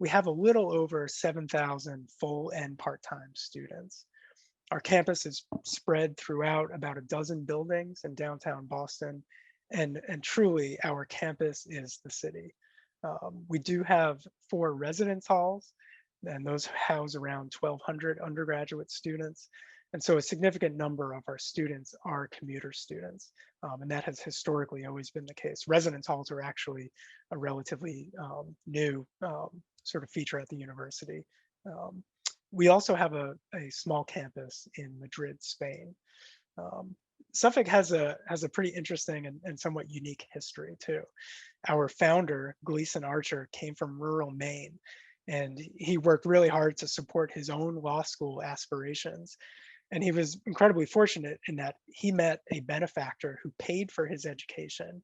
we have a little over 7,000 full and part-time students. Our campus is spread throughout about a dozen buildings in downtown Boston, and truly our campus is the city. We do have 4 residence halls, and those house around 1,200 undergraduate students. And so a significant number of our students are commuter students, and that has historically always been the case. Residence halls are actually a relatively new sort of feature at the university. Um, we also have a small campus in Madrid, Spain. Um, Suffolk has a pretty interesting and somewhat unique history too. Our founder, Gleason Archer, came from rural Maine, and he worked really hard to support his own law school aspirations. And he was incredibly fortunate in that he met a benefactor who paid for his education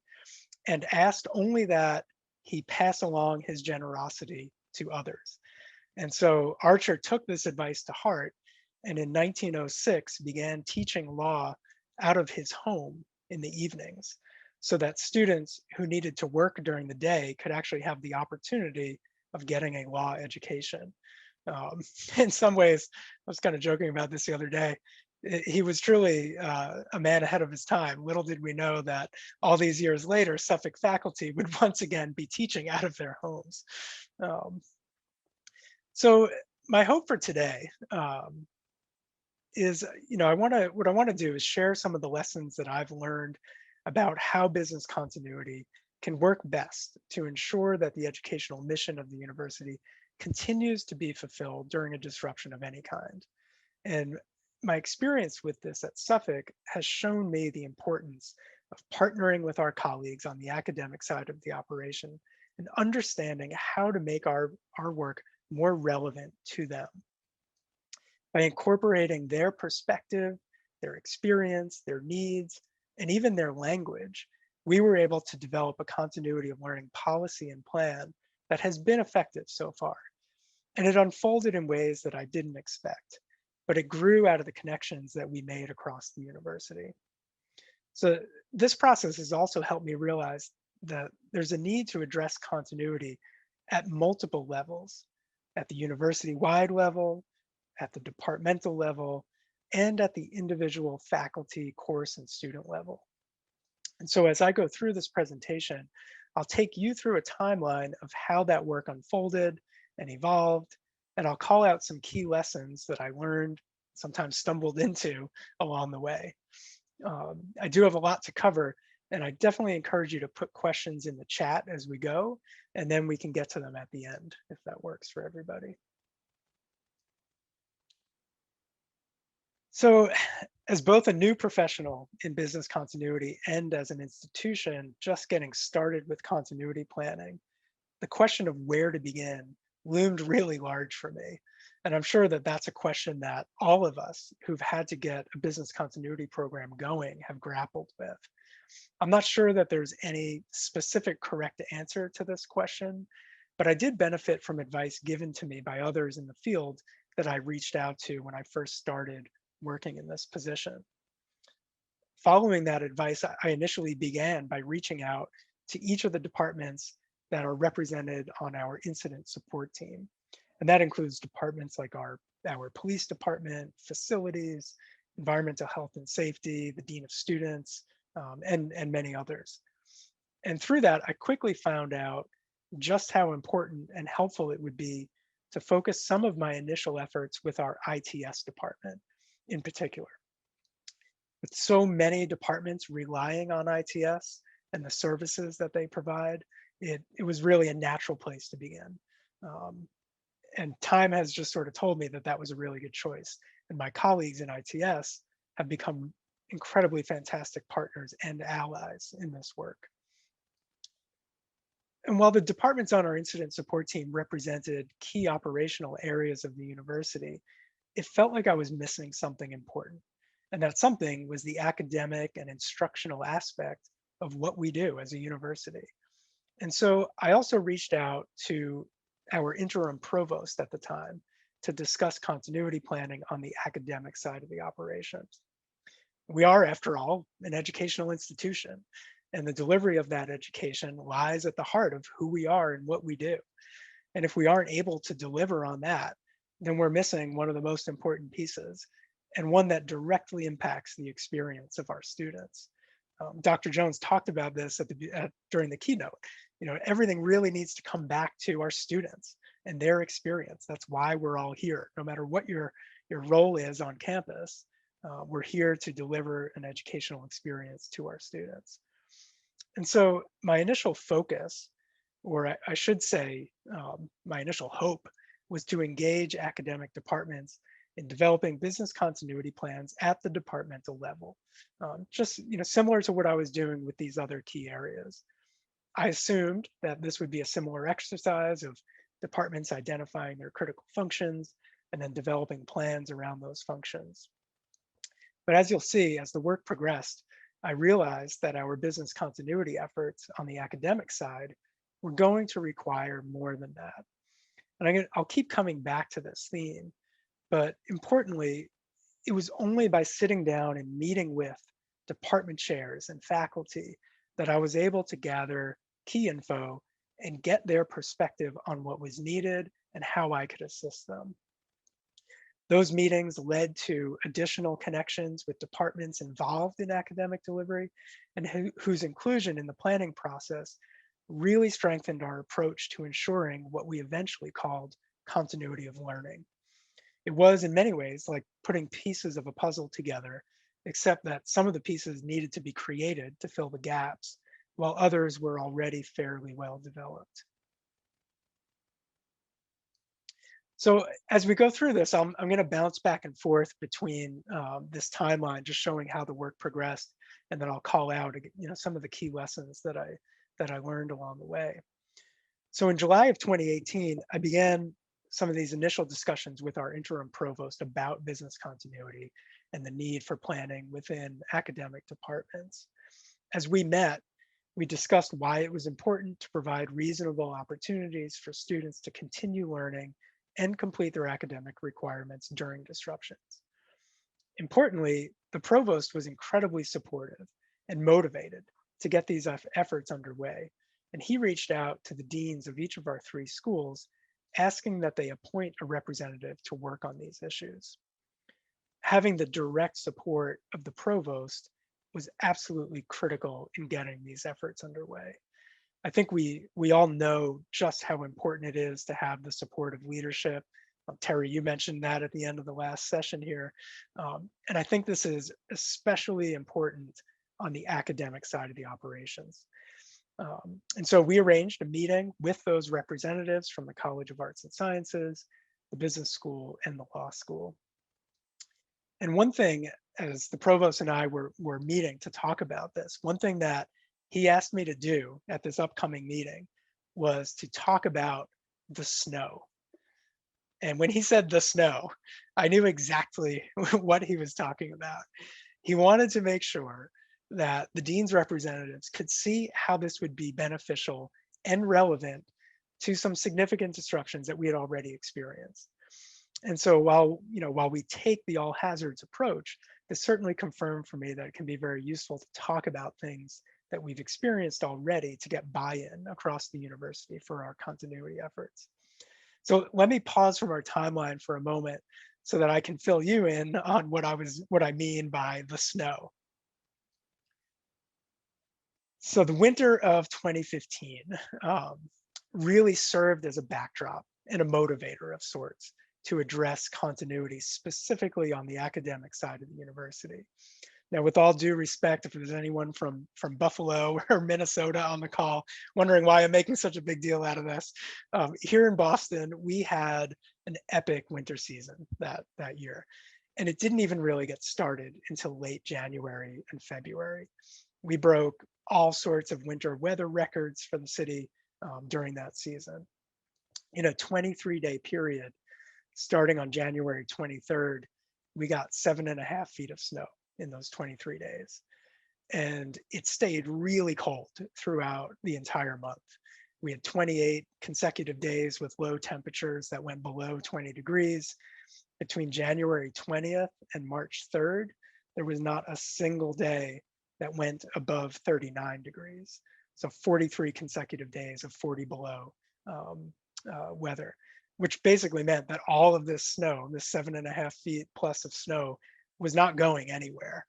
and asked only that he pass along his generosity to others. And so Archer took this advice to heart and in 1906 began teaching law out of his home in the evenings so that students who needed to work during the day could actually have the opportunity of getting a law education. Um, in some ways, I was kind of joking about this the other day. He was truly a man ahead of his time. Little did we know that all these years later, Suffolk faculty would once again be teaching out of their homes. Um, so my hope for today is, what I want to do is share some of the lessons that I've learned about how business continuity can work best to ensure that the educational mission of the university continues to be fulfilled during a disruption of any kind. And my experience with this at Suffolk has shown me the importance of partnering with our colleagues on the academic side of the operation and understanding how to make our work more relevant to them. By incorporating their perspective, their experience, their needs, and even their language, we were able to develop a continuity of learning policy and plan that has been effective so far. And it unfolded in ways that I didn't expect, but it grew out of the connections that we made across the university. So this process has also helped me realize that there's a need to address continuity at multiple levels, at the university-wide level, at the departmental level, and at the individual faculty, course, and student level. And so as I go through this presentation, I'll take you through a timeline of how that work unfolded and evolved, and I'll call out some key lessons that I learned, sometimes stumbled into along the way. I do have a lot to cover, and I definitely encourage you to put questions in the chat as we go, and then we can get to them at the end if that works for everybody. So as both a new professional in business continuity and as an institution just getting started with continuity planning, the question of where to begin loomed really large for me. And I'm sure that that's a question that all of us who've had to get a business continuity program going have grappled with. I'm not sure that there's any specific correct answer to this question, but I did benefit from advice given to me by others in the field that I reached out to when I first started working in this position. Following that advice, I initially began by reaching out to each of the departments that are represented on our incident support team. And that includes departments like our police department, facilities, environmental health and safety, the dean of students, and many others. And through that, I quickly found out just how important and helpful it would be to focus some of my initial efforts with our ITS department in particular. With so many departments relying on ITS and the services that they provide, it was really a natural place to begin. And time has just sort of told me that that was a really good choice. And my colleagues in ITS have become incredibly fantastic partners and allies in this work. And while the departments on our incident support team represented key operational areas of the university, it felt like I was missing something important. And that something was the academic and instructional aspect of what we do as a university. And so I also reached out to our interim provost at the time to discuss continuity planning on the academic side of the operations. We are, after all, an educational institution, and the delivery of that education lies at the heart of who we are and what we do. And if we aren't able to deliver on that, then we're missing one of the most important pieces, and one that directly impacts the experience of our students. Dr. Jones talked about this during the keynote. Everything really needs to come back to our students and their experience. That's why we're all here. No matter what your role is on campus, we're here to deliver an educational experience to our students. And so my initial focus, or I should say, my initial hope, was to engage academic departments in developing business continuity plans at the departmental level, just similar to what I was doing with these other key areas. I assumed that this would be a similar exercise of departments identifying their critical functions and then developing plans around those functions. But as you'll see, as the work progressed, I realized that our business continuity efforts on the academic side were going to require more than that. And I'll keep coming back to this theme, but importantly, it was only by sitting down and meeting with department chairs and faculty that I was able to gather key info and get their perspective on what was needed and how I could assist them. Those meetings led to additional connections with departments involved in academic delivery and whose inclusion in the planning process really strengthened our approach to ensuring what we eventually called continuity of learning. It was in many ways like putting pieces of a puzzle together, except that some of the pieces needed to be created to fill the gaps, while others were already fairly well developed. So as we go through this, I'm going to bounce back and forth between this timeline, just showing how the work progressed, and then I'll call out some of the key lessons that I learned along the way. So in July of 2018, I began some of these initial discussions with our interim provost about business continuity and the need for planning within academic departments. As we met, we discussed why it was important to provide reasonable opportunities for students to continue learning and complete their academic requirements during disruptions. Importantly, the provost was incredibly supportive and motivated to get these efforts underway, and he reached out to the deans of each of our 3 schools, asking that they appoint a representative to work on these issues. Having the direct support of the provost was absolutely critical in getting these efforts underway. I think we all know just how important it is to have the support of leadership. Terry, you mentioned that at the end of the last session here. And I think this is especially important on the academic side of the operations. And so we arranged a meeting with those representatives from the College of Arts and Sciences, the business school, and the law school. And one thing, as the provost and I were meeting to talk about this, one thing that he asked me to do at this upcoming meeting was to talk about the snow. And when he said the snow, I knew exactly what he was talking about. He wanted to make sure that the dean's representatives could see how this would be beneficial and relevant to some significant disruptions that we had already experienced. And so while we take the all hazards approach, this certainly confirmed for me that it can be very useful to talk about things that we've experienced already to get buy-in across the university for our continuity efforts. So let me pause from our timeline for a moment so that I can fill you in on what I mean by the snow. So the winter of 2015 really served as a backdrop and a motivator of sorts to address continuity specifically on the academic side of the university. Now, with all due respect, if there's anyone from Buffalo or Minnesota on the call wondering why I'm making such a big deal out of this, here in Boston, we had an epic winter season that year. And it didn't even really get started until late January and February. We broke all sorts of winter weather records for the city during that season. In a 23-day period, starting on January 23rd, we got 7.5 feet of snow in those 23 days. And it stayed really cold throughout the entire month. We had 28 consecutive days with low temperatures that went below 20 degrees. Between January 20th and March 3rd, there was not a single day that went above 39 degrees. So 43 consecutive days of 40 below weather, which basically meant that all of this snow, this 7.5 feet plus of snow, was not going anywhere.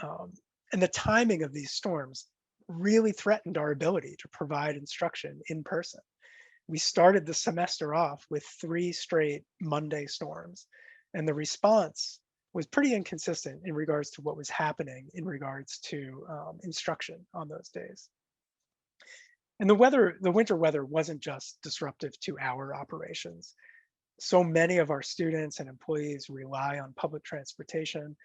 Um, and the timing of these storms really threatened our ability to provide instruction in person. We started the semester off with 3 straight Monday storms, and the response was pretty inconsistent in regards to what was happening in regards to instruction on those days. And the winter weather wasn't just disruptive to our operations. So many of our students and employees rely on public transportation,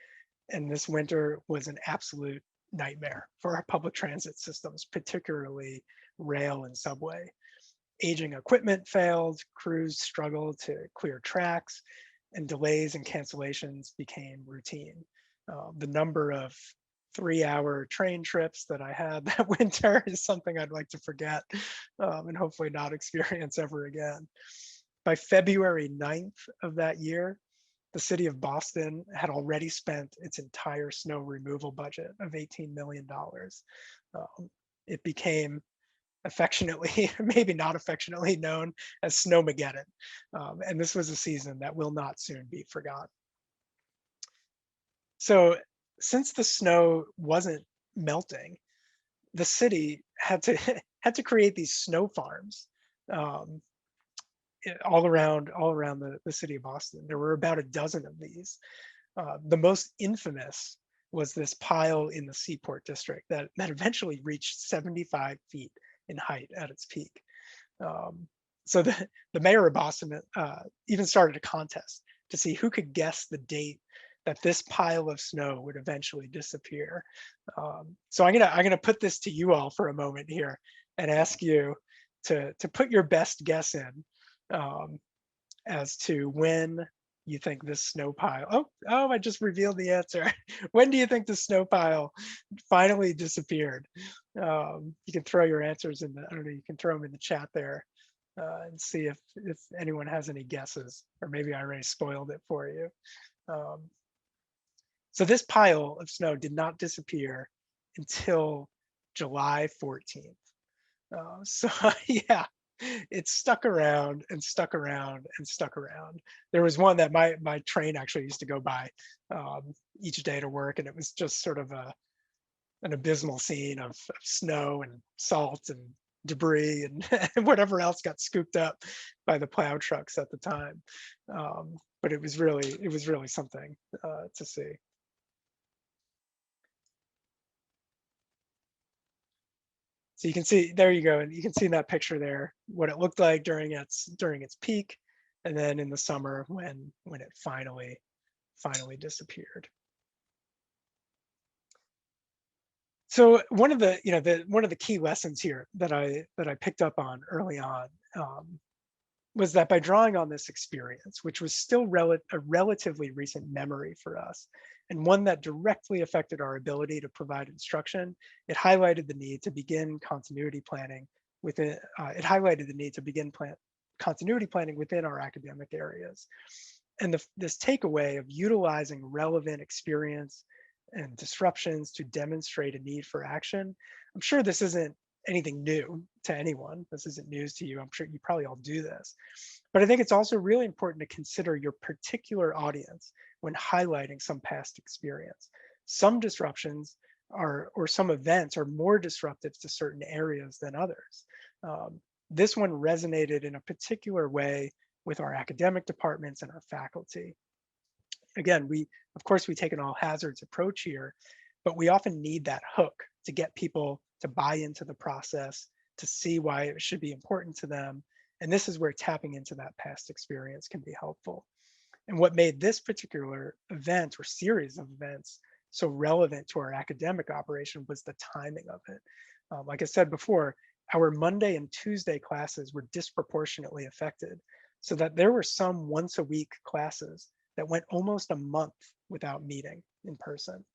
and this winter was an absolute nightmare for our public transit systems, particularly rail and subway. Aging equipment failed, crews struggled to clear tracks, and delays and cancellations became routine. The number of 3-hour train trips that I had that winter is something I'd like to forget, and hopefully not experience ever again. By February 9th of that year, the city of Boston had already spent its entire snow removal budget of $18 million. It became affectionately, maybe not affectionately, known as Snowmageddon. And this was a season that will not soon be forgotten. So since the snow wasn't melting, the city had to had to create these snow farms um, all around the city of Boston. There were about a dozen of these. The most infamous was this pile in the Seaport district that eventually reached 75 feet in height at its peak. Um, so the mayor of Boston even started a contest to see who could guess the date that this pile of snow would eventually disappear. So I'm gonna put this to you all for a moment here and ask you to put your best guess in um, as to when you think this snow pile. I just revealed the answer. When do you think the snow pile finally disappeared? You can throw your answers in the, I don't know, you can throw them in the chat there and see if anyone has any guesses, or maybe I already spoiled it for you. Um, so this pile of snow did not disappear until July 14th. So yeah, it stuck around and stuck around and stuck around. There was one that my train actually used to go by each day to work, and it was just sort of an abysmal scene of snow and salt and debris and, and whatever else got scooped up by the plow trucks at the time. But it was really something to see. So you can see, there you go, and you can see in that picture there what it looked like during its peak, and then in the summer when it finally disappeared. So one of the key lessons here that I picked up on early on was that by drawing on this experience, which was still a relatively recent memory for us, and one that directly affected our ability to provide instruction, it highlighted the need to begin continuity planning within. It highlighted the need to begin continuity planning within our academic areas, and this takeaway of utilizing relevant experience and disruptions to demonstrate a need for action. I'm sure this isn't anything new to anyone. This isn't news to you. I'm sure you probably all do this. But I think it's also really important to consider your particular audience when highlighting some past experience. Some disruptions or some events are more disruptive to certain areas than others. This one resonated in a particular way with our academic departments and our faculty. Again, of course we take an all hazards approach here, but we often need that hook to get people to buy into the process, to see why it should be important to them. And this is where tapping into that past experience can be helpful. And what made this particular event or series of events so relevant to our academic operation was the timing of it. Like I said before, our Monday and Tuesday classes were disproportionately affected, so that there were some once a week classes that went almost a month without meeting in person.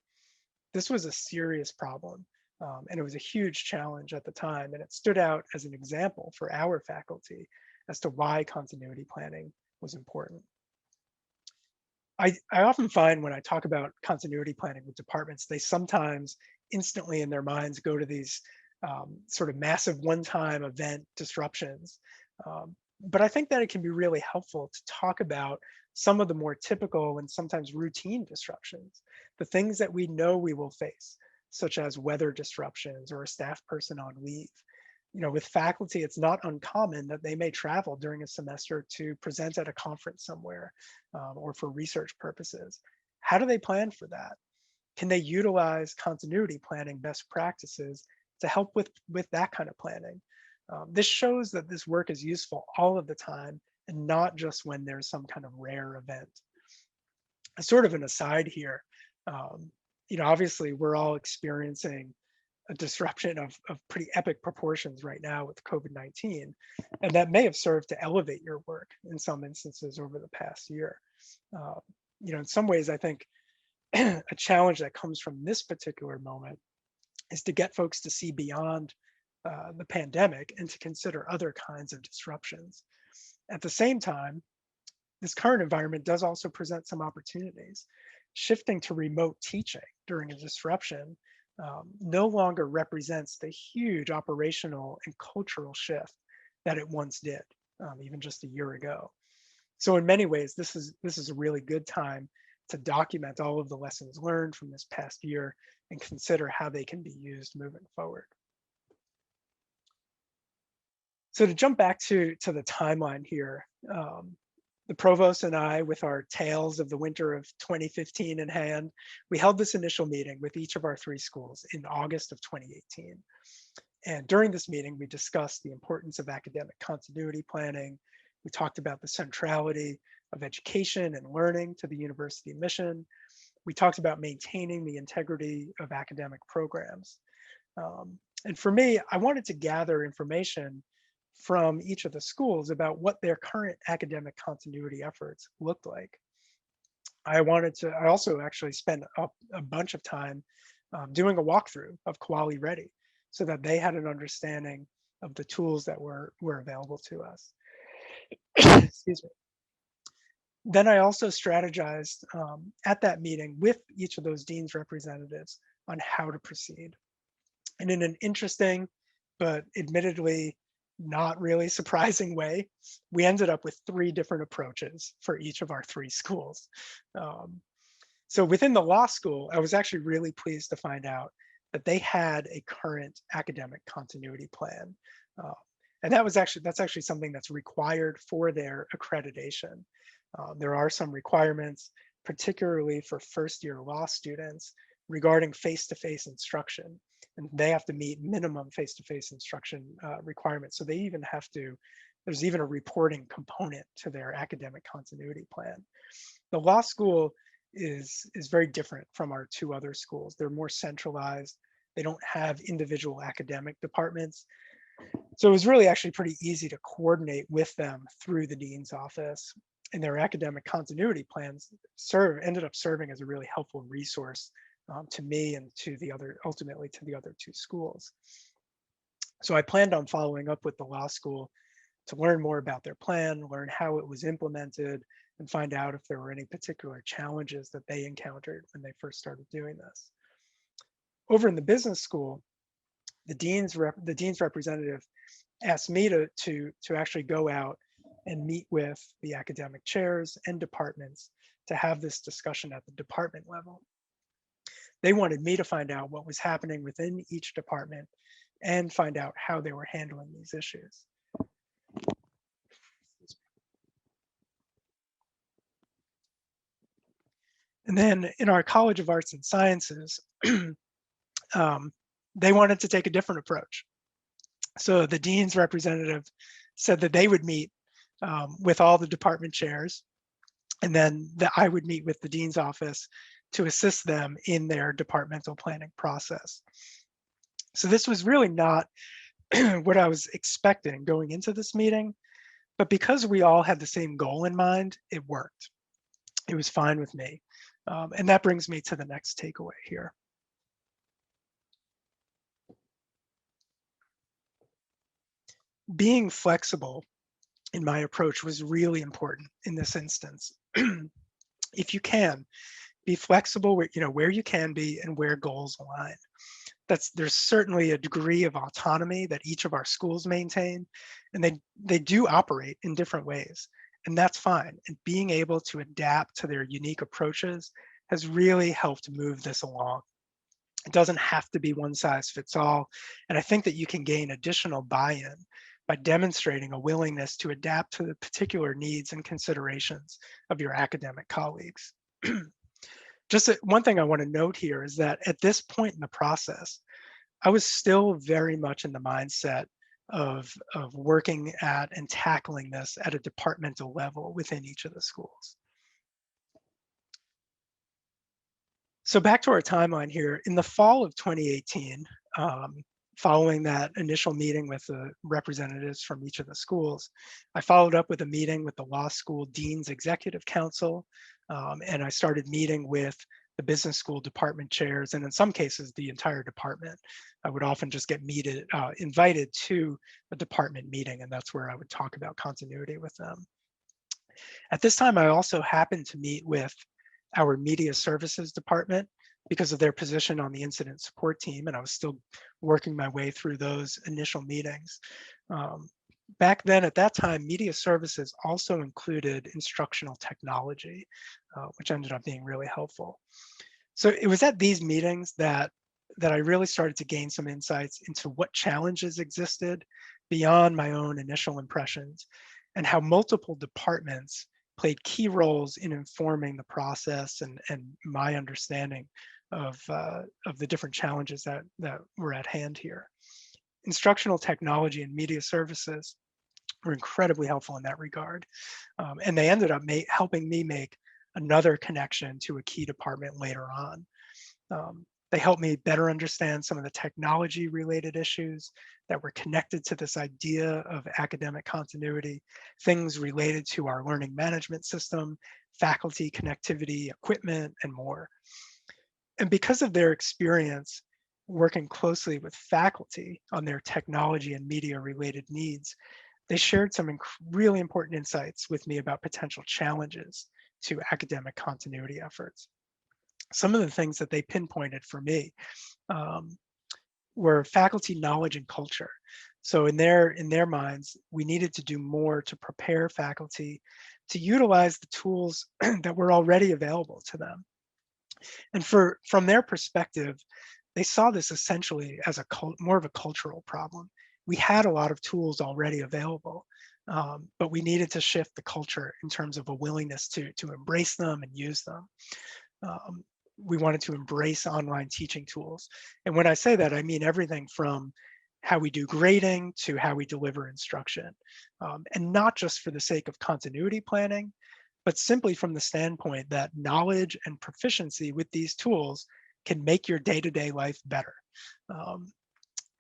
This was a serious problem, and it was a huge challenge at the time, and it stood out as an example for our faculty as to why continuity planning was important. I often find when I talk about continuity planning with departments, they sometimes instantly in their minds go to these sort of massive one-time event disruptions. But I think that it can be really helpful to talk about some of the more typical and sometimes routine disruptions, the things that we know we will face, such as weather disruptions or a staff person on leave. With faculty, it's not uncommon that they may travel during a semester to present at a conference somewhere, or for research purposes. How do they plan for that? Can they utilize continuity planning best practices to help with that kind of planning? This shows that this work is useful all of the time and not just when there's some kind of rare event. As sort of an aside here, um, obviously we're all experiencing a disruption of pretty epic proportions right now with COVID-19, and that may have served to elevate your work in some instances over the past year. Uh, in some ways, I think a challenge that comes from this particular moment is to get folks to see beyond the pandemic and to consider other kinds of disruptions. At the same time, this current environment does also present some opportunities. Shifting to remote teaching during a disruption no longer represents the huge operational and cultural shift that it once did, even just a year ago. So in many ways, this is a really good time to document all of the lessons learned from this past year and consider how they can be used moving forward. So to jump back to the timeline here, the provost and I, with our tales of the winter of 2015 in hand, we held this initial meeting with each of our three schools in August of 2018. And during this meeting, we discussed the importance of academic continuity planning. We talked about the centrality of education and learning to the university mission. We talked about maintaining the integrity of academic programs. And for me, I wanted to gather information from each of the schools about what their current academic continuity efforts looked like. I also actually spent a bunch of time doing a walkthrough of Quali Ready so that they had an understanding of the tools that were available to us. Excuse me. Then I also strategized at that meeting with each of those dean's representatives on how to proceed. And in an interesting, but admittedly not really surprising way, we ended up with three different approaches for each of our three schools. Um, so within the law school, I was actually really pleased to find out that they had a current academic continuity plan. Uh, and that's actually something that's required for their accreditation. There are some requirements, particularly for first year law students, regarding face-to-face instruction. And they have to meet minimum face-to-face instruction requirements. So there's even a reporting component to their academic continuity plan. The law school is very different from our two other schools. They're more centralized. They don't have individual academic departments. So it was really actually pretty easy to coordinate with them through the dean's office, and their academic continuity plans ended up serving as a really helpful resource to me and ultimately to the other two schools. So I planned on following up with the law school to learn more about their plan, learn how it was implemented, and find out if there were any particular challenges that they encountered when they first started doing this. Over in the business school, the dean's representative asked me to actually go out and meet with the academic chairs and departments to have this discussion at the department level. They wanted me to find out what was happening within each department and find out how they were handling these issues. And then in our College of Arts and Sciences, they wanted to take a different approach. So the dean's representative said that they would meet with all the department chairs, and then I would meet with the dean's office to assist them in their departmental planning process. So this was really not what I was expecting going into this meeting, but because we all had the same goal in mind, it worked. It was fine with me. And that brings me to the next takeaway here. Being flexible in my approach was really important in this instance. If you can, be flexible where you can be and where goals align. there's certainly a degree of autonomy that each of our schools maintain, and they do operate in different ways, and that's fine. And being able to adapt to their unique approaches has really helped move this along. It doesn't have to be one size fits all, and I think that you can gain additional buy-in by demonstrating a willingness to adapt to the particular needs and considerations of your academic colleagues. One thing I want to note here is that at this point in the process, I was still very much in the mindset of working at and tackling this at a departmental level within each of the schools. So back to our timeline here, in the fall of 2018, following that initial meeting with the representatives from each of the schools, I followed up with a meeting with the law school dean's executive council, and I started meeting with the business school department chairs, and in some cases, the entire department. I would often just get invited to a department meeting, and that's where I would talk about continuity with them. At this time, I also happened to meet with our media services department because of their position on the incident support team, and I was still working my way through those initial meetings. Back then, at that time, media services also included instructional technology, which ended up being really helpful. So it was at these meetings that I really started to gain some insights into what challenges existed beyond my own initial impressions, and how multiple departments played key roles in informing the process and my understanding of the different challenges that were at hand here. Instructional technology and media services were incredibly helpful in that regard. And they ended up helping me make another connection to a key department later on. They helped me better understand some of the technology related issues that were connected to this idea of academic continuity, things related to our learning management system, faculty connectivity, equipment, and more. And because of their experience working closely with faculty on their technology and media related needs, they shared some really important insights with me about potential challenges to academic continuity efforts. Some of the things that they pinpointed for me were faculty knowledge and culture. So in their minds, we needed to do more to prepare faculty to utilize the tools that were already available to them. And from their perspective, they saw this essentially as more of a cultural problem. We had a lot of tools already available, but we needed to shift the culture in terms of a willingness to embrace them and use them. We wanted to embrace online teaching tools. And when I say that, I mean everything from how we do grading to how we deliver instruction. And not just for the sake of continuity planning, but simply from the standpoint that knowledge and proficiency with these tools can make your day-to-day life better.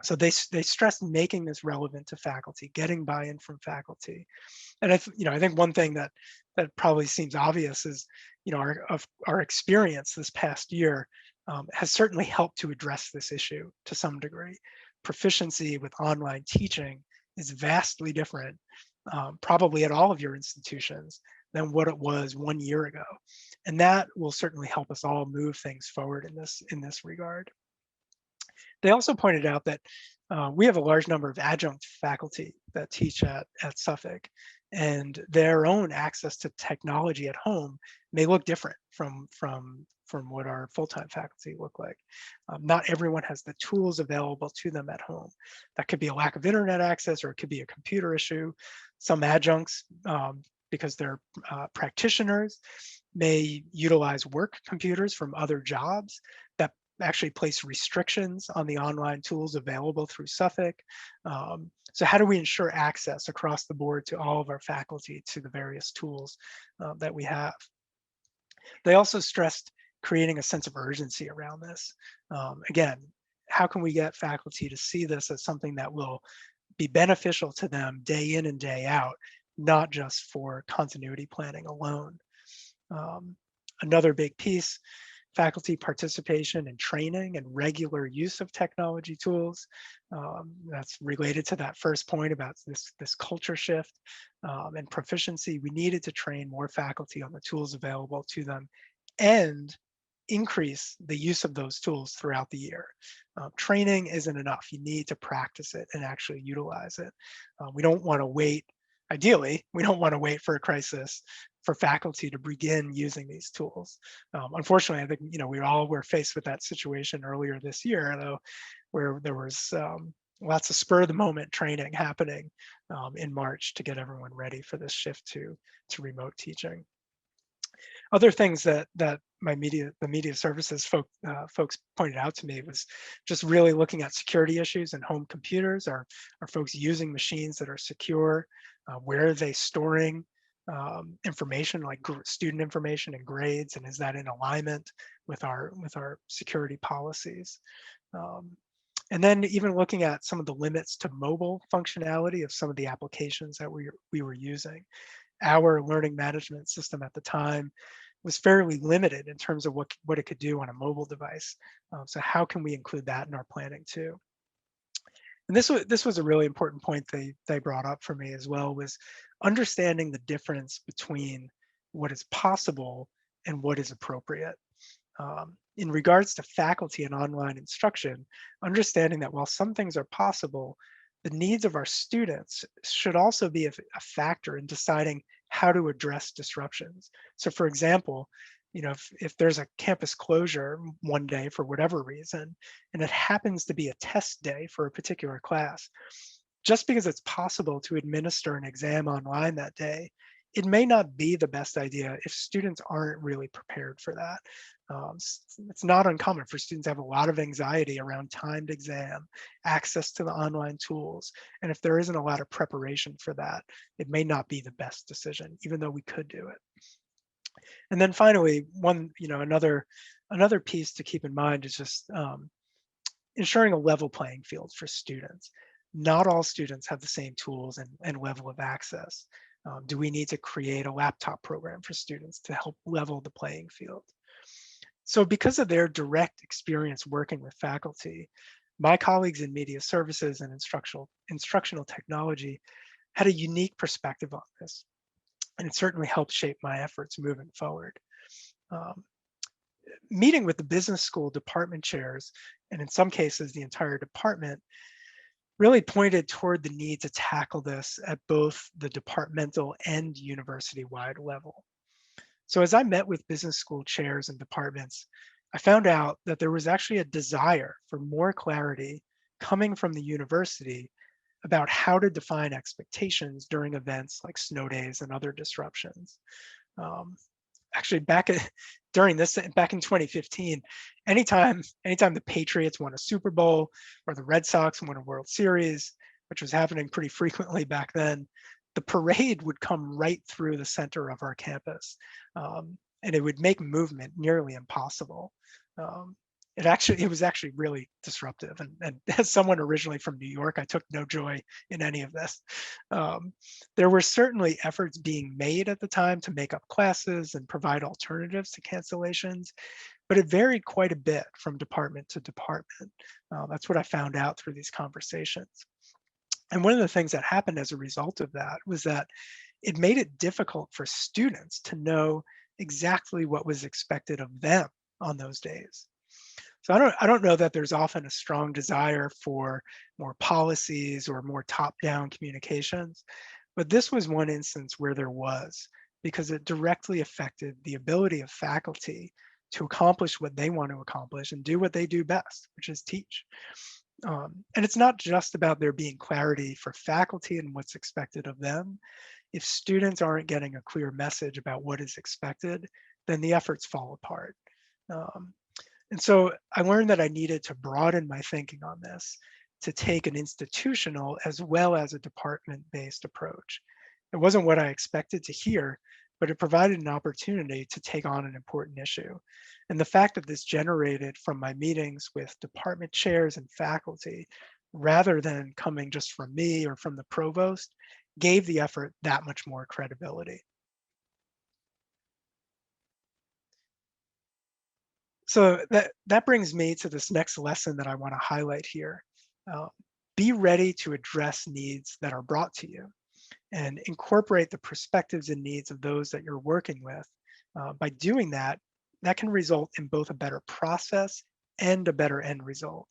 So they stressed making this relevant to faculty, getting buy-in from faculty. And I think one thing that probably seems obvious is, our experience this past year has certainly helped to address this issue to some degree. Proficiency with online teaching is vastly different, probably at all of your institutions, than what it was 1 year ago. And that will certainly help us all move things forward in this regard. They also pointed out that we have a large number of adjunct faculty that teach at Suffolk, and their own access to technology at home may look different from what our full-time faculty look like. Not everyone has the tools available to them at home. That could be a lack of internet access, or it could be a computer issue. Some adjuncts, because they're practitioners, may utilize work computers from other jobs that actually place restrictions on the online tools available through Suffolk. So how do we ensure access across the board to all of our faculty to the various tools that we have? They also stressed creating a sense of urgency around this. Again, how can we get faculty to see this as something that will be beneficial to them day in and day out, not just for continuity planning alone? Another big piece, faculty participation and training and regular use of technology tools. That's related to that first point about this culture shift and proficiency. We needed to train more faculty on the tools available to them, and increase the use of those tools throughout the year. Training isn't enough. You need to practice it and actually utilize it. We don't want to wait. Ideally, we don't want to wait for a crisis for faculty to begin using these tools. Unfortunately, I think we all were faced with that situation earlier this year, though, where there was lots of spur of the moment training happening in March to get everyone ready for this shift to remote teaching. Other things that the media services folks pointed out to me was just really looking at security issues in home computers. Are folks using machines that are secure? Where are they storing information like student information and grades, and is that in alignment with our security policies? And then even looking at some of the limits to mobile functionality of some of the applications that we were using. Our learning management system at the time was fairly limited in terms of what it could do on a mobile device. So how can we include that in our planning too? And this was a really important point they brought up for me as well, was understanding the difference between what is possible and what is appropriate. In regards to faculty and online instruction, understanding that while some things are possible, the needs of our students should also be a factor in deciding how to address disruptions. So for example, if there's a campus closure one day for whatever reason, and it happens to be a test day for a particular class, just because it's possible to administer an exam online that day, it may not be the best idea if students aren't really prepared for that. It's not uncommon for students to have a lot of anxiety around timed exam, access to the online tools. And if there isn't a lot of preparation for that, it may not be the best decision, even though we could do it. And then finally, another piece to keep in mind is just ensuring a level playing field for students. Not all students have the same tools and level of access. Do we need to create a laptop program for students to help level the playing field? So because of their direct experience working with faculty, my colleagues in media services and instructional technology had a unique perspective on this. And it certainly helped shape my efforts moving forward. Um, Meeting with the business school department chairs, and in some cases the entire department, really pointed toward the need to tackle this at both the departmental and university-wide level. So as I met with business school chairs and departments, I found out that there was actually a desire for more clarity coming from the university about how to define expectations during events like snow days and other disruptions. Um, Actually, back in 2015, anytime the Patriots won a Super Bowl or the Red Sox won a World Series, which was happening pretty frequently back then, the parade would come right through the center of our campus, and it would make movement nearly impossible. Um, it was actually really disruptive, and as someone originally from New York, I took no joy in any of this. Um, there were certainly efforts being made at the time to make up classes and provide alternatives to cancellations, but it varied quite a bit from department to department. That's what I found out through these conversations. And one of the things that happened as a result of that was that it made it difficult for students to know exactly what was expected of them on those days. So I don't know that there's often a strong desire for more policies or more top-down communications, but this was one instance where there was, because it directly affected the ability of faculty to accomplish what they want to accomplish and do what they do best, which is teach. And it's not just about there being clarity for faculty and what's expected of them. If students aren't getting a clear message about what is expected, then the efforts fall apart. Um, and so I learned that I needed to broaden my thinking on this to take an institutional as well as a department-based approach. It wasn't what I expected to hear, but it provided an opportunity to take on an important issue. And the fact that this generated from my meetings with department chairs and faculty, rather than coming just from me or from the provost, gave the effort that much more credibility. So that brings me to this next lesson that I want to highlight here. Uh, be ready to address needs that are brought to you and incorporate the perspectives and needs of those that you're working with. By doing that, that can result in both a better process and a better end result.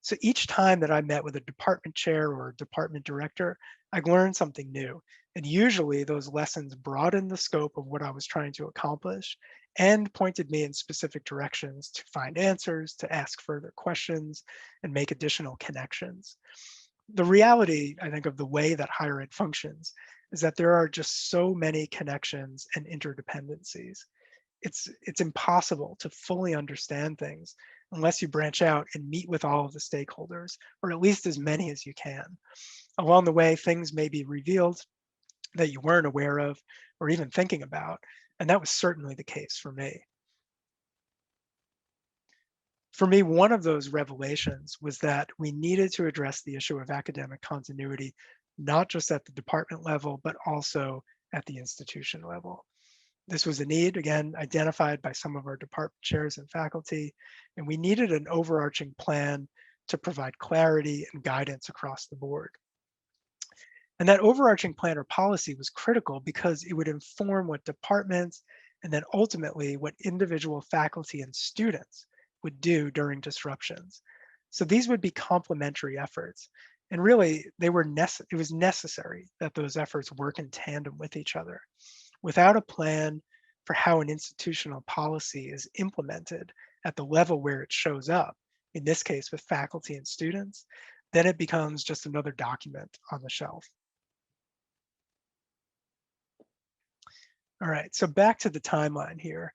So each time that I met with a department chair or a department director, I learned something new. And usually those lessons broadened the scope of what I was trying to accomplish and pointed me in specific directions to find answers, to ask further questions, and make additional connections. The reality, I think, of the way that higher ed functions is that there are just so many connections and interdependencies. It's impossible to fully understand things unless you branch out and meet with all of the stakeholders, or at least as many as you can. Along the way, things may be revealed that you weren't aware of or even thinking about, and that was certainly the case for me. For me, one of those revelations was that we needed to address the issue of academic continuity, not just at the department level, but also at the institution level. This was a need, again, identified by some of our department chairs and faculty, and we needed an overarching plan to provide clarity and guidance across the board. And that overarching plan or policy was critical because it would inform what departments and then ultimately what individual faculty and students would do during disruptions. So these would be complementary efforts. And really, it was necessary that those efforts work in tandem with each other. Without a plan for how an institutional policy is implemented at the level where it shows up, in this case with faculty and students, then it becomes just another document on the shelf. All right, so back to the timeline here.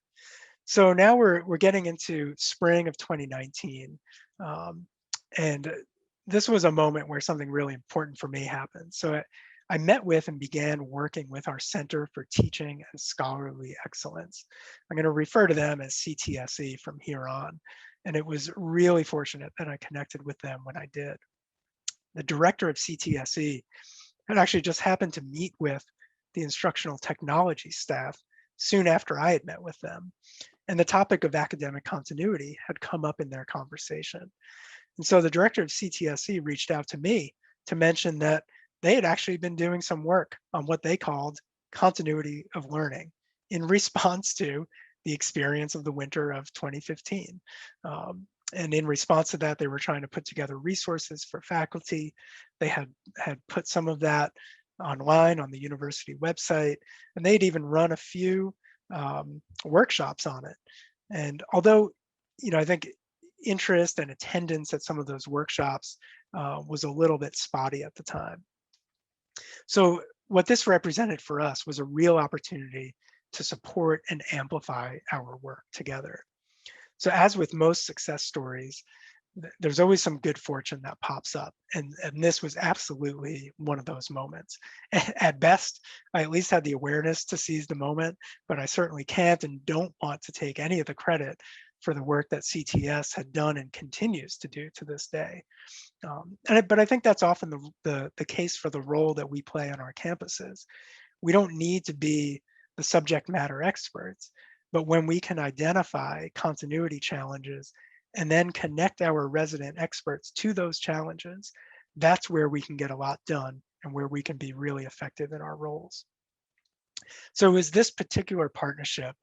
So now we're getting into spring of 2019, um, and this was a moment where something really important for me happened. So I met with and began working with our Center for Teaching and Scholarly Excellence. I'm going to refer to them as CTSE from here on, and it was really fortunate that I connected with them when I did. The director of CTSE had actually just happened to meet with the instructional technology staff soon after I had met with them. And the topic of academic continuity had come up in their conversation. And so the director of CTSE reached out to me to mention that they had actually been doing some work on what they called continuity of learning in response to the experience of the winter of 2015. And in response to that, they were trying to put together resources for faculty. They had put some of that online on the university website, and they'd even run a few workshops on it. And although, I think interest and attendance at some of those workshops was a little bit spotty at the time. So what this represented for us was a real opportunity to support and amplify our work together. So as with most success stories, there's always some good fortune that pops up. And this was absolutely one of those moments. At best, I at least had the awareness to seize the moment, but I certainly can't and don't want to take any of the credit for the work that CTS had done and continues to do to this day. But I think that's often the case for the role that we play on our campuses. We don't need to be the subject matter experts, but when we can identify continuity challenges and then connect our resident experts to those challenges, that's where we can get a lot done and where we can be really effective in our roles. So it was this particular partnership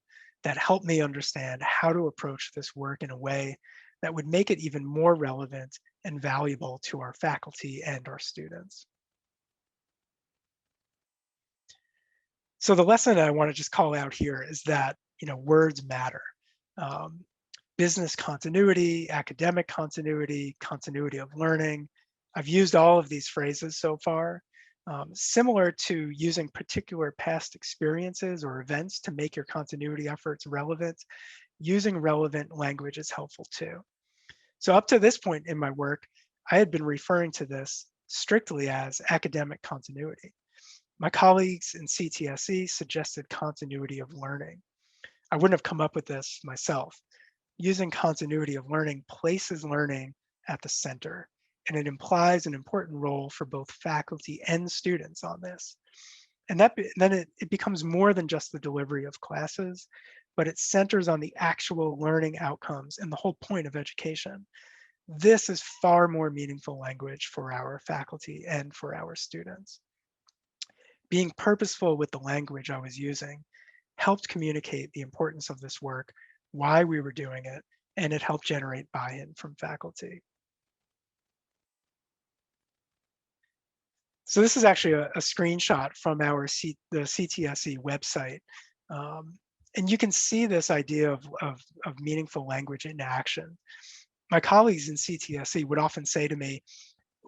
that helped me understand how to approach this work in a way that would make it even more relevant and valuable to our faculty and our students. So the lesson I want to just call out here is that, words matter. Um, Business continuity, academic continuity, continuity of learning. I've used all of these phrases so far. Similar to using particular past experiences or events to make your continuity efforts relevant, using relevant language is helpful too. So up to this point in my work, I had been referring to this strictly as academic continuity. My colleagues in CTSE suggested continuity of learning. I wouldn't have come up with this myself. Using continuity of learning places learning at the center, and it implies an important role for both faculty and students on this. And then it becomes more than just the delivery of classes, but it centers on the actual learning outcomes and the whole point of education. This is far more meaningful language for our faculty and for our students. Being purposeful with the language I was using helped communicate the importance of this work why we were doing it, and it helped generate buy-in from faculty. So this is actually a screenshot from the CTSE website. Um, and you can see this idea of meaningful language in action. My colleagues in CTSE would often say to me,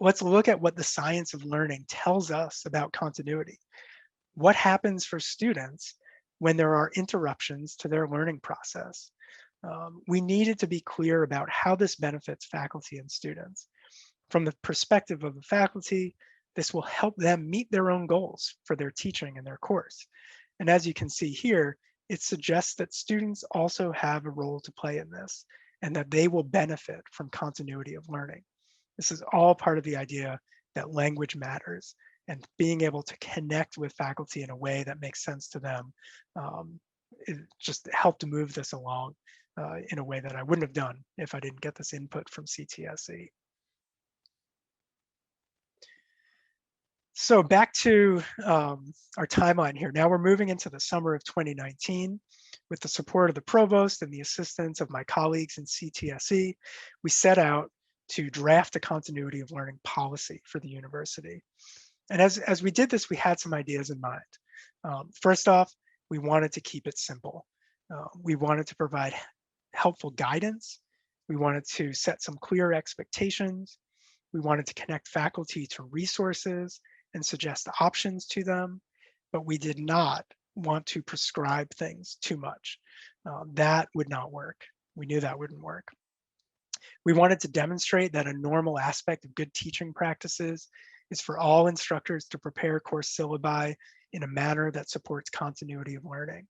let's look at what the science of learning tells us about continuity. What happens for students when there are interruptions to their learning process? We needed to be clear about how this benefits faculty and students. From the perspective of the faculty, this will help them meet their own goals for their teaching and their course. And as you can see here, it suggests that students also have a role to play in this and that they will benefit from continuity of learning. This is all part of the idea that language matters, and being able to connect with faculty in a way that makes sense to them. It just helped to move this along in a way that I wouldn't have done if I didn't get this input from CTSE. So back to our timeline here. Now we're moving into the summer of 2019. With the support of the provost and the assistance of my colleagues in CTSE, we set out to draft a continuity of learning policy for the university. And as we did this, we had some ideas in mind. First off, we wanted to keep it simple. We wanted to provide helpful guidance. We wanted to set some clear expectations. We wanted to connect faculty to resources and suggest options to them, but we did not want to prescribe things too much. That would not work. We knew that wouldn't work. We wanted to demonstrate that a normal aspect of good teaching practices is for all instructors to prepare course syllabi in a manner that supports continuity of learning.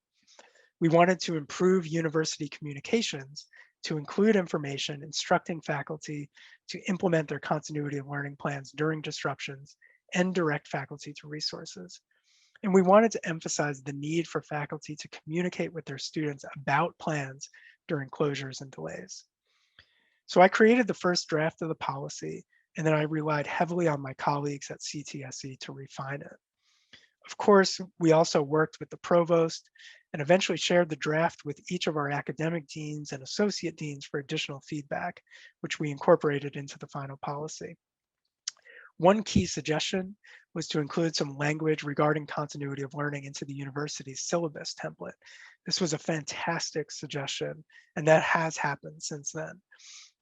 We wanted to improve university communications to include information instructing faculty to implement their continuity of learning plans during disruptions and direct faculty to resources. And we wanted to emphasize the need for faculty to communicate with their students about plans during closures and delays. So I created the first draft of the policy, and then I relied heavily on my colleagues at CTSE to refine it. Of course, we also worked with the provost and eventually shared the draft with each of our academic deans and associate deans for additional feedback, which we incorporated into the final policy. One key suggestion was to include some language regarding continuity of learning into the university's syllabus template. This was a fantastic suggestion, and that has happened since then.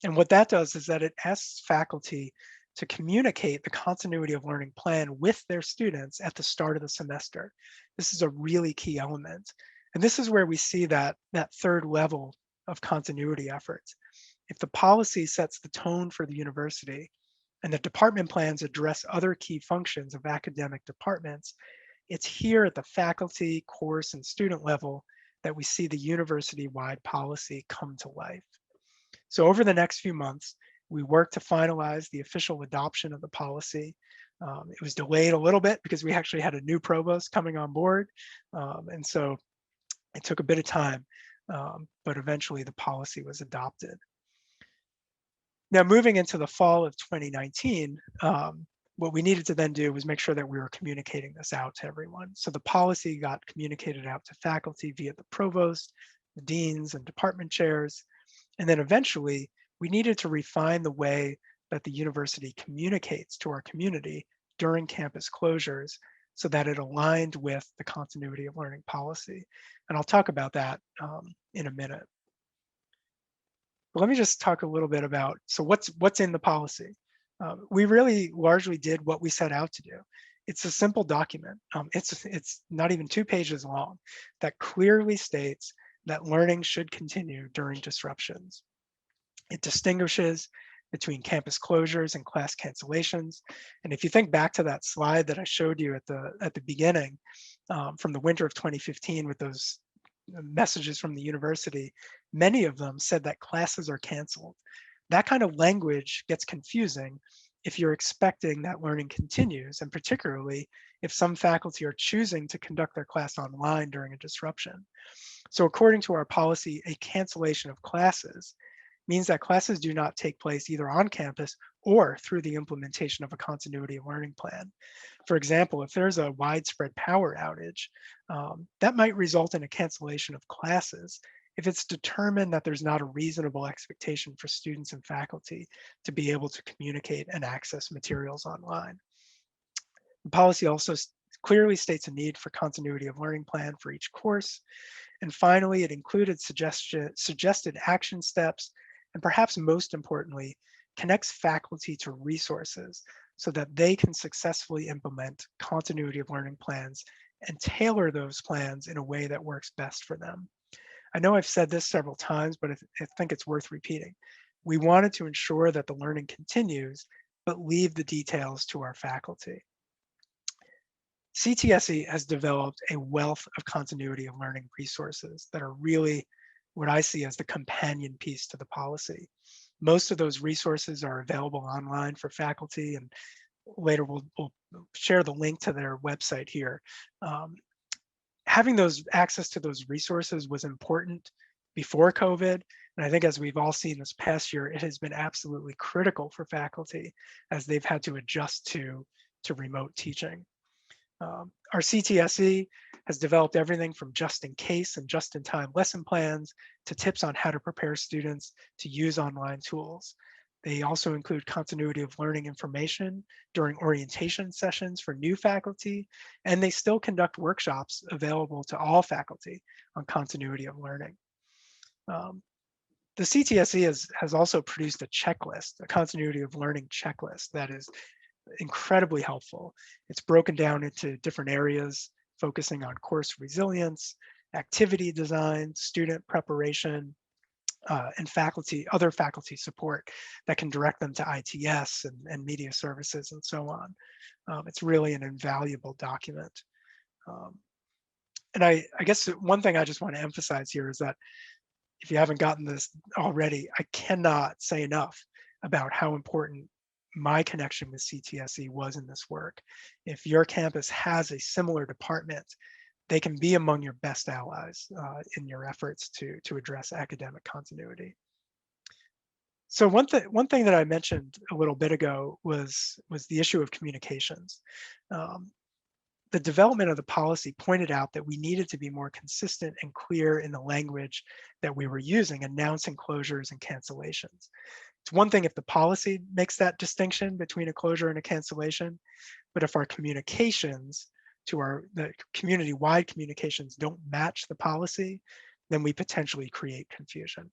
And what that does is that it asks faculty to communicate the continuity of learning plan with their students at the start of the semester. This is a really key element. And this is where we see that third level of continuity efforts. If the policy sets the tone for the university and the department plans address other key functions of academic departments, it's here at the faculty, course, and student level that we see the university-wide policy come to life. So over the next few months, we worked to finalize the official adoption of the policy. It was delayed a little bit because we actually had a new provost coming on board. And so it took a bit of time, but eventually the policy was adopted. Now, moving into the fall of 2019, what we needed to then do was make sure that we were communicating this out to everyone. So the policy got communicated out to faculty via the provost, the deans, and department chairs. And then eventually, we needed to refine the way that the university communicates to our community during campus closures so that it aligned with the continuity of learning policy. And I'll talk about that in a minute. But let me just talk a little bit about, so what's in the policy? We really largely did what we set out to do. It's a simple document. It's not even 2 pages long that clearly states that learning should continue during disruptions. It distinguishes between campus closures and class cancellations. And if you think back to that slide that I showed you at the beginning from the winter of 2015 with those messages from the university, many of them said that classes are canceled. That kind of language gets confusing if you're expecting that learning continues, and particularly if some faculty are choosing to conduct their class online during a disruption. So according to our policy, a cancellation of classes means that classes do not take place either on campus or through the implementation of a continuity of learning plan. For example, if there's a widespread power outage, that might result in a cancellation of classes if it's determined that there's not a reasonable expectation for students and faculty to be able to communicate and access materials online. The policy also clearly states a need for continuity of learning plan for each course. And finally, it included suggested action steps, and perhaps most importantly, connects faculty to resources so that they can successfully implement continuity of learning plans and tailor those plans in a way that works best for them. I know I've said this several times, but I think it's worth repeating. We wanted to ensure that the learning continues, but leave the details to our faculty. CTSE has developed a wealth of continuity of learning resources that are really what I see as the companion piece to the policy. Most of those resources are available online for faculty, and later we'll share the link to their website here. Having those access to those resources was important before COVID. And I think as we've all seen this past year, it has been absolutely critical for faculty as they've had to adjust to remote teaching. Our CTSE has developed everything from just-in-case and just-in-time lesson plans to tips on how to prepare students to use online tools. They also include continuity of learning information during orientation sessions for new faculty, and they still conduct workshops available to all faculty on continuity of learning. The CTSE has also produced a checklist, a continuity of learning checklist that is incredibly helpful. It's broken down into different areas, focusing on course resilience, activity design, student preparation, and other faculty support that can direct them to ITS and media services and so on. It's really an invaluable document. And I guess one thing I just want to emphasize here is that if you haven't gotten this already, I cannot say enough about how important my connection with CTSE was in this work. If your campus has a similar department, they can be among your best allies in your efforts to address academic continuity. So one thing that I mentioned a little bit ago was the issue of communications. The development of the policy pointed out that we needed to be more consistent and clear in the language that we were using, announcing closures and cancellations. It's one thing if the policy makes that distinction between a closure and a cancellation, but if our communications the community-wide communications don't match the policy, then we potentially create confusion.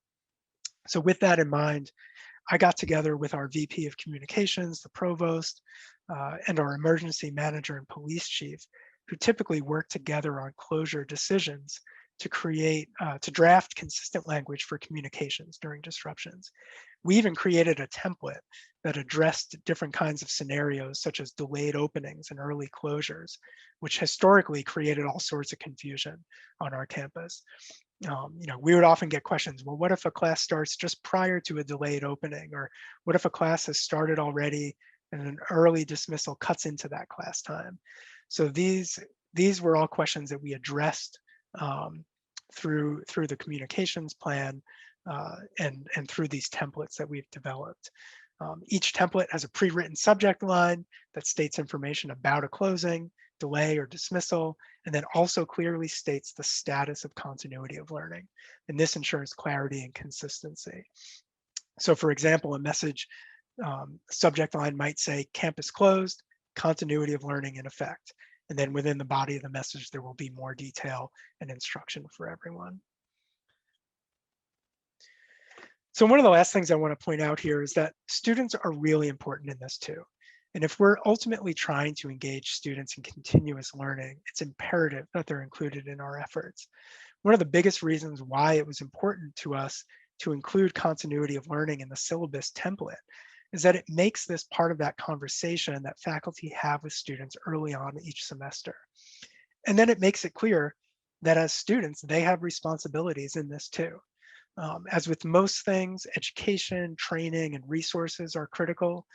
So with that in mind, I got together with our VP of Communications, the provost, and our emergency manager and police chief, who typically work together on closure decisions to draft consistent language for communications during disruptions. We even created a template that addressed different kinds of scenarios, such as delayed openings and early closures, which historically created all sorts of confusion on our campus. We would often get questions, well, what if a class starts just prior to a delayed opening? Or what if a class has started already and an early dismissal cuts into that class time? So these were all questions that we addressed through the communications plan and through these templates that we've developed. Each template has a pre-written subject line that states information about a closing, delay, or dismissal, and then also clearly states the status of continuity of learning. And this ensures clarity and consistency. So for example, a message subject line might say campus closed, continuity of learning in effect. And then within the body of the message, there will be more detail and instruction for everyone. So one of the last things I want to point out here is that students are really important in this too. And if we're ultimately trying to engage students in continuous learning, it's imperative that they're included in our efforts. One of the biggest reasons why it was important to us to include continuity of learning in the syllabus template is that it makes this part of that conversation that faculty have with students early on each semester. And then it makes it clear that as students, they have responsibilities in this too. As with most things, education, training, and resources are critical.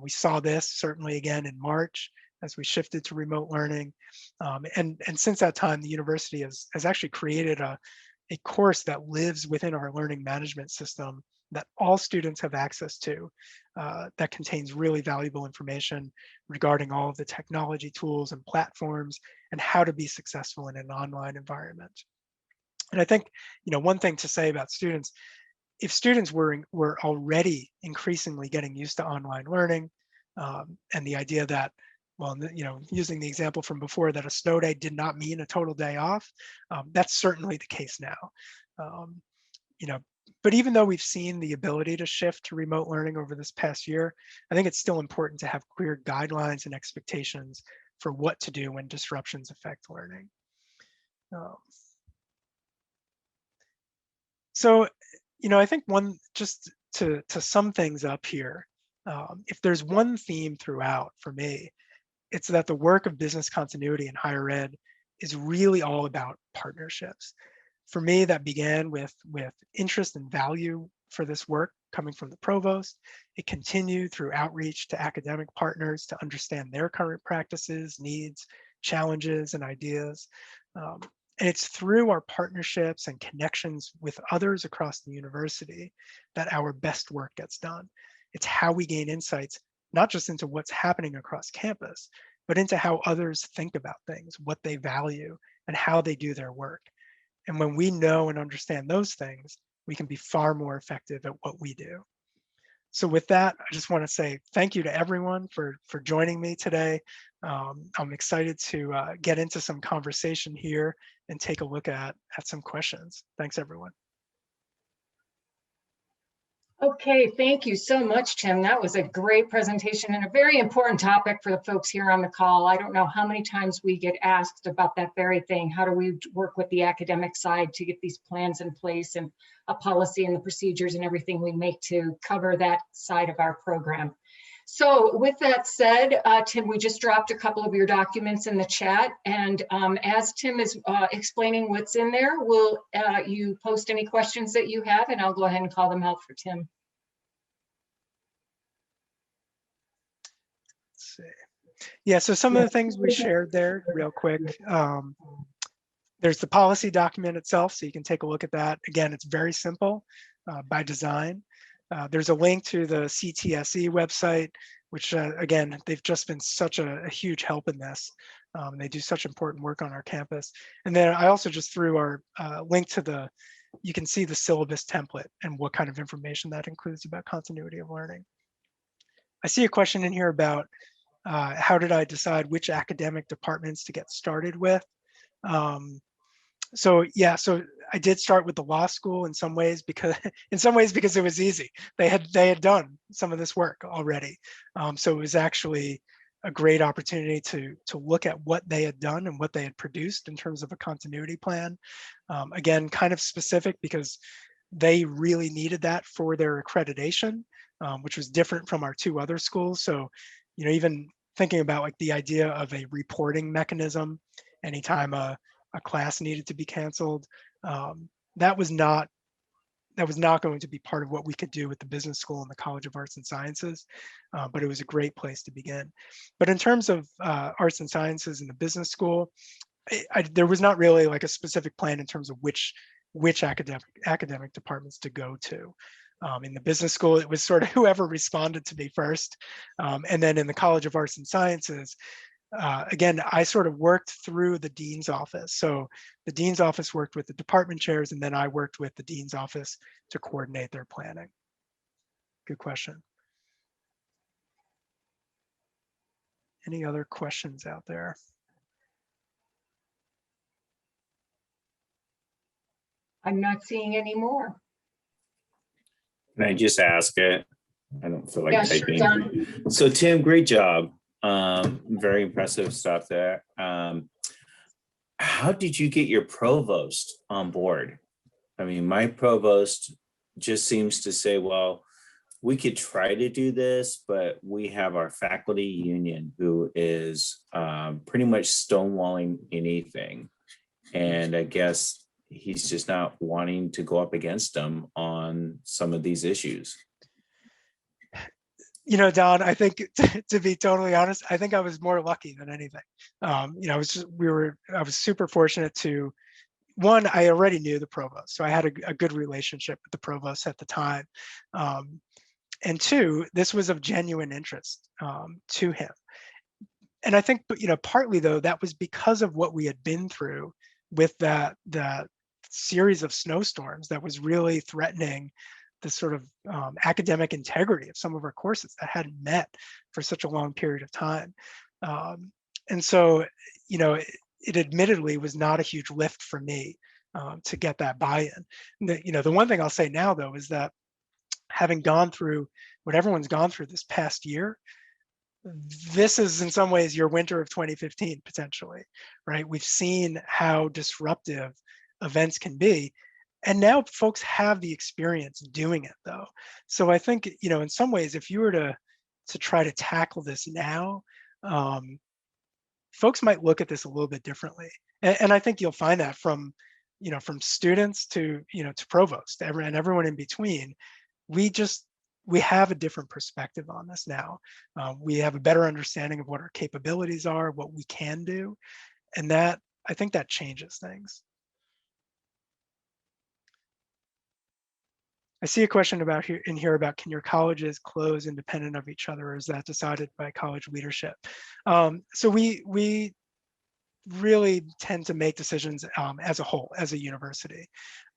We saw this certainly again in March as we shifted to remote learning. And since that time, the university has actually created a course that lives within our learning management system that all students have access to that contains really valuable information regarding all of the technology tools and platforms and how to be successful in an online environment. And I think, one thing to say about students, if students were already increasingly getting used to online learning, and the idea that, well, using the example from before, that a snow day did not mean a total day off, that's certainly the case now. Um, you know, but even though we've seen the ability to shift to remote learning over this past year, I think it's still important to have clear guidelines and expectations for what to do when disruptions affect learning. Um, so, I think just to sum things up here, if there's one theme throughout for me, it's that the work of business continuity in higher ed is really all about partnerships. For me, that began with interest and value for this work coming from the provost. It continued through outreach to academic partners to understand their current practices, needs, challenges, and ideas. And it's through our partnerships and connections with others across the university that our best work gets done. It's how we gain insights, not just into what's happening across campus, but into how others think about things, what they value, and how they do their work. And when we know and understand those things, we can be far more effective at what we do. So with that, I just want to say thank you to everyone for joining me today. I'm excited to get into some conversation here and take a look at some questions. Thanks, everyone. Okay, thank you so much, Tim. That was a great presentation and a very important topic for the folks here on the call. I don't know how many times we get asked about that very thing. How do we work with the academic side to get these plans in place and a policy and the procedures and everything we make to cover that side of our program? So with that said, Tim, we just dropped a couple of your documents in the chat. And as Tim is explaining what's in there, will you post any questions that you have, and I'll go ahead and call them out for Tim. Let's see. Yeah, so some of the things we shared there real quick. There's the policy document itself, so you can take a look at that. Again, it's very simple by design. There's a link to the CTSE website, which again, they've just been such a huge help in this. They do such important work on our campus. And then I also just threw our link to you can see the syllabus template and what kind of information that includes about continuity of learning. I see a question in here about how did I decide which academic departments to get started with? So I did start with the law school in some ways because it was easy. They had done some of this work already. So it was actually a great opportunity to look at what they had done and what they had produced in terms of a continuity plan. Again, kind of specific because they really needed that for their accreditation, which was different from our two other schools. So, even thinking about like the idea of a reporting mechanism anytime a class needed to be canceled, that was not going to be part of what we could do with the business school and the College of Arts and Sciences, but it was a great place to begin. But in terms of arts and sciences and the business school, there was not really like a specific plan in terms of which academic departments to go to. In the business school, it was sort of whoever responded to me first. And then in the College of Arts and Sciences, again, I sort of worked through the dean's office. So the dean's office worked with the department chairs, and then I worked with the dean's office to coordinate their planning. Good question. Any other questions out there? I'm not seeing any more. Can I just ask it? I don't feel like typing. Sure, so Tim, great job. Very impressive stuff there. How did you get your provost on board? I mean, my provost just seems to say, well, we could try to do this, but we have our faculty union who is pretty much stonewalling anything. And I guess he's just not wanting to go up against them on some of these issues. Don, I think to be totally honest, I think I was more lucky than anything. I was super fortunate to, one, I already knew the provost, so I had a good relationship with the provost at the time. And two, this was of genuine interest to him. And I think, partly though, that was because of what we had been through with that series of snowstorms that was really threatening the sort of academic integrity of some of our courses that hadn't met for such a long period of time. And so, you know, it admittedly was not a huge lift for me to get that buy-in. You know, the one thing I'll say now, though, is that having gone through what everyone's gone through this past year, this is in some ways your winter of 2015, potentially, right? We've seen how disruptive events can be. And now folks have the experience doing it, though. So I think, you know, in some ways, if you were to try to tackle this now, folks might look at this a little bit differently. And I think you'll find that from, you know, from students to, you know, to provost, and everyone in between. We have a different perspective on this now. We have a better understanding of what our capabilities are, what we can do, and that, I think that changes things. I see a question about in here about, can your colleges close independent of each other, or is that decided by college leadership? So we really tend to make decisions as a whole, as a university.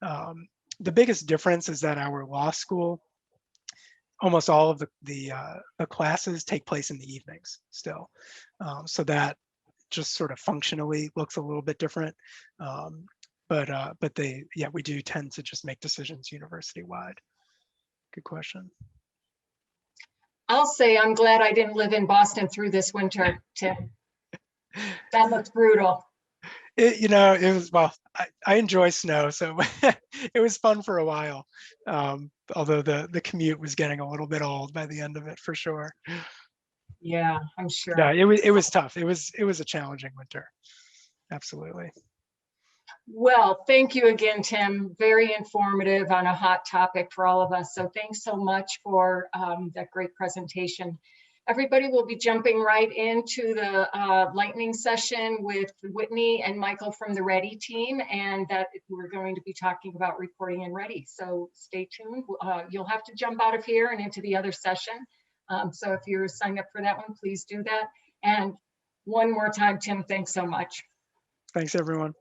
The biggest difference is that our law school, almost all of the classes take place in the evenings still. So that just sort of functionally looks a little bit different. But we do tend to just make decisions university-wide. Good question. I'll say I'm glad I didn't live in Boston through this winter, Tim. That looks brutal. You know, it was, well, I enjoy snow, so it was fun for a while. Although the commute was getting a little bit old by the end of it, for sure. Yeah, I'm sure. Yeah, it was tough. It was a challenging winter. Absolutely. Well, thank you again, Tim. Very informative on a hot topic for all of us. So thanks so much for that great presentation. Everybody will be jumping right into the lightning session with Whitney and Michael from the Ready team, and that we're going to be talking about reporting in Ready. So stay tuned. You'll have to jump out of here and into the other session. So if you're signed up for that one, please do that. And one more time, Tim, thanks so much. Thanks, everyone.